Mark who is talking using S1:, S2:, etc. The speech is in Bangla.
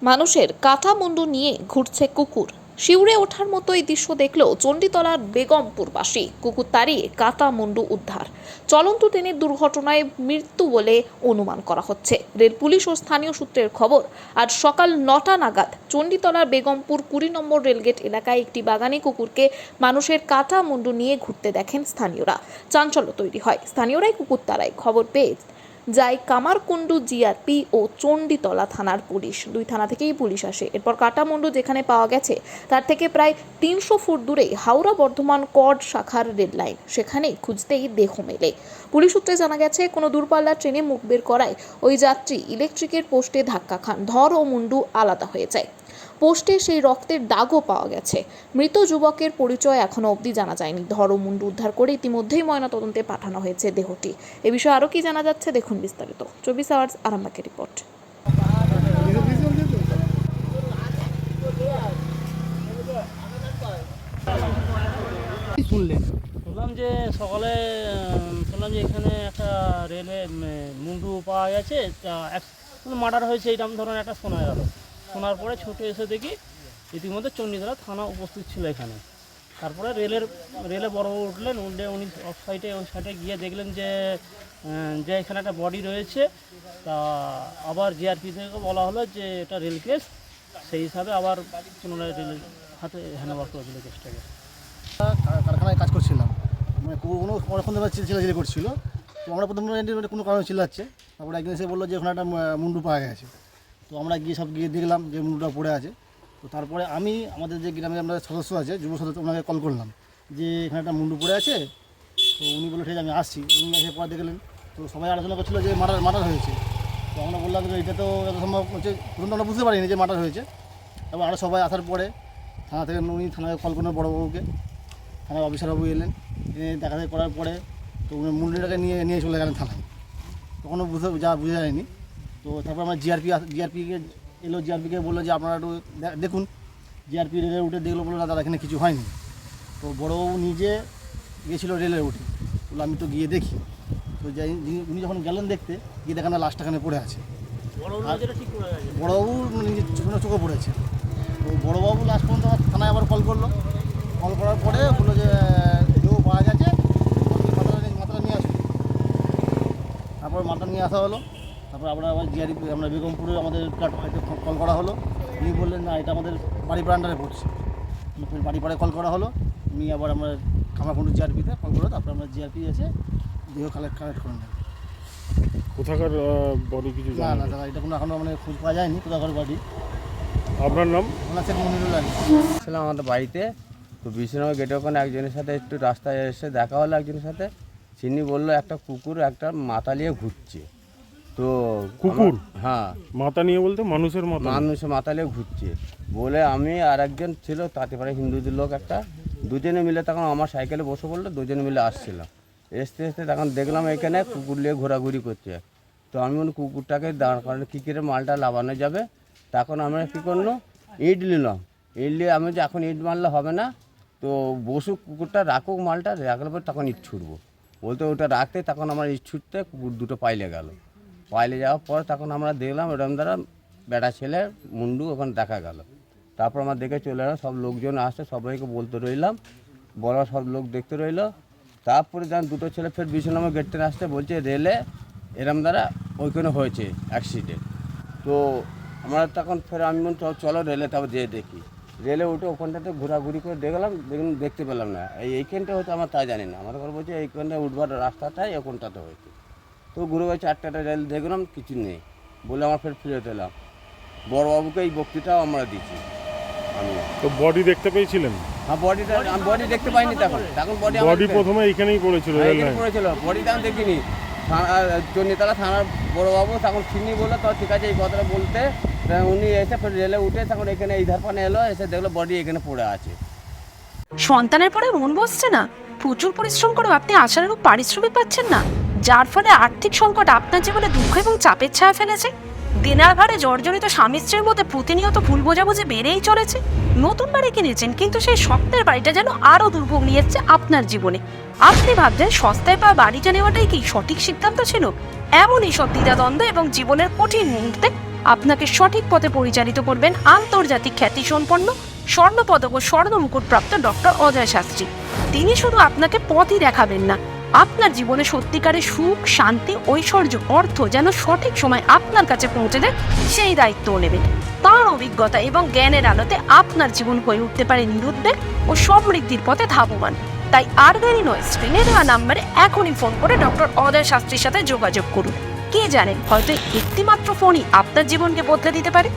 S1: মানুষের কাটা মুন্ডু নিয়ে ঘুরছে কুকুর। শিউরে ওঠার মতো এই দৃশ্য দেখল চণ্ডীতলার বেগমপুরবাসী। কুকুর তাড়িয়ে কাটা মুন্ডু উদ্ধার। চলন্ত ট্রেনের দুর্ঘটনায় মৃত্যু বলে অনুমান করা হচ্ছে। রেল পুলিশ ও স্থানীয় সূত্রের খবর, আজ সকাল 9টা নাগাদ চণ্ডীতলার বেগমপুর 20 নম্বর রেলগেট এলাকায় একটি বাগানি কুকুরকে মানুষের কাটা মুন্ডু নিয়ে ঘুরতে দেখেন স্থানীয়রা। চাঞ্চল্য তৈরি হয়। স্থানীয়রাই কুকুর তাড়ায় খবর পেয়ে যায় কামারকুণ্ডু জিআরপি ও চণ্ডীতলা থানার পুলিশ। দুই থানা থেকেই পুলিশ আসে। এরপর কাটামুন্ডু যেখানে পাওয়া গেছে তার থেকে প্রায় 300 ফুট দূরে হাওড়া বর্ধমান কর্ড শাখার রেল লাইন, সেখানেই খুঁজতেই দেহ মেলে। পুলিশ সূত্রে জানা গেছে, কোনো দূরপাল্লার ট্রেনে মুখ বের করায় ওই যাত্রী ইলেকট্রিকের পোস্টে ধাক্কা খান। ধর ও মুন্ডু আলাদা হয়ে যায়। পোস্টে সেই রক্তের দাগও পাওয়া গেছে। মৃত যুবকের পরিচয় এখনো অবধি জানা যায়নি। ধর ও মুন্ডু উদ্ধার করে ইতিমধ্যেই ময়নাতদন্তে পাঠানো হয়েছে দেহটি। এ বিষয়ে আরও কি জানা যাচ্ছে দেখুন বিস্তারিত। 24 আওয়ার্স আরামবাগের রিপোর্ট।
S2: শুনলাম যে সকালে শুনলাম যে এখানে একটা রেলে মুন্ডু পাওয়া গেছে, মার্ডার হয়েছে এইরকম ধরনের একটা শোনা গেল। শোনার পরে ছুটে এসে দেখি ইতিমধ্যে চণ্ডীতলা থানা উপস্থিত ছিল এখানে। তারপরে রেলে বড়বাবু উঠলেন, উঠলে উনি ওই সাইডে গিয়ে দেখলেন যে এখানে একটা বডি রয়েছে। তা আবার জিআরপি থেকে বলা হলো যে এটা রেল কেস, সেই হিসাবে আবার পুনরায় রেলের হাতে হ্যান্ডওভার করে দিল কেসটাকে।
S3: কারখানায় কাজ করছিলাম, মানে কোনো অনেকক্ষণ ধরে চিল্লাচিল্লি করছিল। তো আমরা প্রথমে কোনো কারণে চিল্লাচ্ছে। তারপরে একদিন এসে বললো যে ওখানে একটা মুন্ডু পাওয়া গেছে। তো আমরা গিয়ে দেখলাম যে মুন্ডুটা পড়ে আছে। তো তারপরে আমি আমাদের যে গ্রামে আমরা সদস্য আছে, যুব সদস্য, ওনাকে কল করলাম যে এখানে একটা মুন্ডু পড়ে আছে। তো উনি বললো ঠিক আছে আমি আসছি। উনি এসে পরে দেখলেন। তো সবাই আলোচনা করছিল যে মার্ডার হয়েছে। তো আমরা বললাম যে এটা তো যত সম্ভব হচ্ছে, প্রথম আমরা বুঝতে পারিনি যে মার্ডার হয়েছে। এবং আরও সবাই আসার পরে থানা থেকে উনি থানায় কল করলেন বড়োবাবুকে। থানার অফিসারবাবু এলেন, এনে দেখা করার পরে তো উনি মুন্ডুটাকে নিয়ে চলে গেলেন থানায়। তখনও বুঝে যায়নি। তো তারপর আমরা জিআরপিকে এলো, জিআরপিকে বললো যে আপনারা একটু দেখুন। জিআরপি রেলে উঠে দেখলো, বললো না দাদা এখানে কিছু হয়নি। তো বড়োবাবু নিজে গিয়েছিল রেলে উঠে, বললো আমি তো গিয়ে দেখি। তো উনি যখন গেলেন দেখতে, গিয়ে দেখেন না লাশটা এখানে পড়ে আছে। বড়োবাবু নিজে চোখে পড়েছে। তো বড়োবাবু লাস্ট পর্যন্ত আমার থানায় আবার কল করার পরে বললো যে কেউ পাওয়া গেছে, মাথাটা নিয়ে আসুন। তারপর মাথা নিয়ে আসা হলো। তারপর আমরা আবার জিআরপি আমরা বেগমপুরে আমাদের কল করা হলো। উনি বললেন না এটা আমাদের বাড়িপাড়া আন্ডারে পড়ছে। বাড়িপাড়ায় কল করা হলো। উনি আবার আমরা কামারকুণ্ডু জিআরপিতে কল করলো। তারপর আমরা জিআরপি এসে দেহ কালেক্ট করে নেব।
S4: কোথাকার বডি কিছু
S3: না দাদা, এটা কোনো এখনও মানে খোঁজ পাওয়া যায়নি কোথাকার বডি।
S4: আপনার নাম?
S3: ওনার শেখ মনিরুল আলী।
S5: ছিলাম আমাদের বাড়িতে। তো বিশ্বনগর গেটের ওখানে একজনের সাথে একটু রাস্তায় এসে দেখা হলো একজনের সাথে। চিনি বললো একটা কুকুর একটা মাথা নিয়ে ঘুরছে। তো
S4: কুকুর?
S5: হ্যাঁ,
S4: মাথা নিয়ে বলতে মানুষের
S5: মাথা নিয়ে ঘুরছে বলে আমি আর একজন ছিল তাতে পারে হিন্দুদের লোক একটা, দুজনে মিলে তখন আমার সাইকেলে বসে পড়লো, দুজনে মিলে আসছিলাম। আসতে তখন দেখলাম এখানে কুকুর নিয়ে ঘোরাঘুরি করছে। তো আমি কুকুরটাকে দাঁড় করানো কী করে মালটা লাগানো যাবে, তখন আমরা কী করলো ইট নিলাম। ইট নিয়ে আমি যে এখন ইট মারলে হবে না, তো বসুক কুকুরটা রাখুক, মালটা রাখলে পরে তখন ইট ছুটবো বলতে ওটা রাখতে তখন আমার ইট ছুটতে কুকুর দুটো পাইলে গেল। পাইলে যাওয়ার পর তখন আমরা দেখলাম এরকম দ্বারা বেটা ছেলে মুন্ডু ওখানে দেখা গেল। তারপর আমরা দেখে চলে এলাম, সব লোকজন আসছে, সবাইকে বলতে রইলাম, বড় সব লোক দেখতে রইলো। তারপরে যখন দুটো ছেলে ফের বিশ্বনামে গেট থেকে আসতে বলছে রেলে এরম দ্বারা ওইখানে হয়েছে অ্যাক্সিডেন্ট। তো আমরা তখন ফের আমি চলো রেলে, তারপর যেয়ে দেখি। রেলে উঠে ওখানটাতে ঘোরাঘুরি করে দেখতে পেলাম না। এইখানটা হয়তো আমার তা জানি না, আমাদের ঘর বলছে এইখানটা উঠবার রাস্তাটাই ওখানটাতে হয়েছে। তো ঘুরে গেছে 8টা রেল দেখলাম কিছু নেই বলে আমার ফের ফিরে এলাম। বড়োবাবুকে এই বক্তৃতাও আমরা দিচ্ছি। আমি
S4: তো বডি দেখতে পেয়েছিলেন?
S5: হ্যাঁ, বডি দেখতে পাইনি তখন
S4: বডি প্রথমে এইখানেই পড়েছিল,
S5: বডি তখন দেখিনি। চণ্ডীতলা থানার বড়োবাবু তখন চিনি বললো তো ঠিক আছে এই কথাটা বলতে উনি এসে ফের রেলে উঠে তখন এখানে এই ধারপানে এলো, এসে দেখলো বডি এখানে পড়ে আছে।
S6: সন্তানের পরে মন বসছে না, প্রচুর পরিশ্রম করেও আপনি আশানুরূপ পারিশ্রমিক পাচ্ছেন না, যার ফলে আর্থিক সংকট আপনার জীবনে দুঃখ এবং চাপের ছায়া ফেলেছে। দেনার ভারে জর্জরিত স্বামী স্ত্রীর মধ্যে প্রতিনিয়ত ভুল বোঝাবুঝি বেড়েই চলেছে। নতুন বাড়ি কিনেছেন কিন্তু সেই স্বপ্নের বাড়িটা যেন আরো দুর্ভোগ নিয়ে এসেছে আপনার জীবনে। আপনি ভাবছেন সস্তায় পাওয়া বাড়িটা নেওয়াটাই কি সঠিক সিদ্ধান্ত ছিল? এমনই সব দ্বিধাদ্বন্দ্ব এবং জীবনের কঠিন মুহূর্তে আপনাকে সঠিক পথে পরিচালিত করবেন আন্তর্জাতিক খ্যাতিসম্পন্ন স্বর্ণপদক ও স্বর্ণ মুকুটপ্রাপ্ত ডক্টর অজয় শাস্ত্রী। তিনি শুধু আপনাকে পথই দেখাবেন না, আপনার জীবনে সত্যিকারের সুখ, শান্তি, ঐশ্বর্য, অর্থ যেন সঠিক সময় আপনার কাছে পৌঁছে দেয় সেই দায়িত্বও নেবেন। তাঁর অভিজ্ঞতা এবং জ্ঞানের আলোতে আপনার জীবন হয়ে উঠতে পারে নিরুদ্বেগ ও সমৃদ্ধির পথে ধাবমান। তাই আর দেরি নয়, স্ক্রিনে দেওয়া নাম্বারে এখনই ফোন করে ডক্টর অজয় শাস্ত্রীর সাথে যোগাযোগ করুন। কে জানেন, হয়তো একটি মাত্র ফোনই আপনার জীবনকে বদলে দিতে পারে।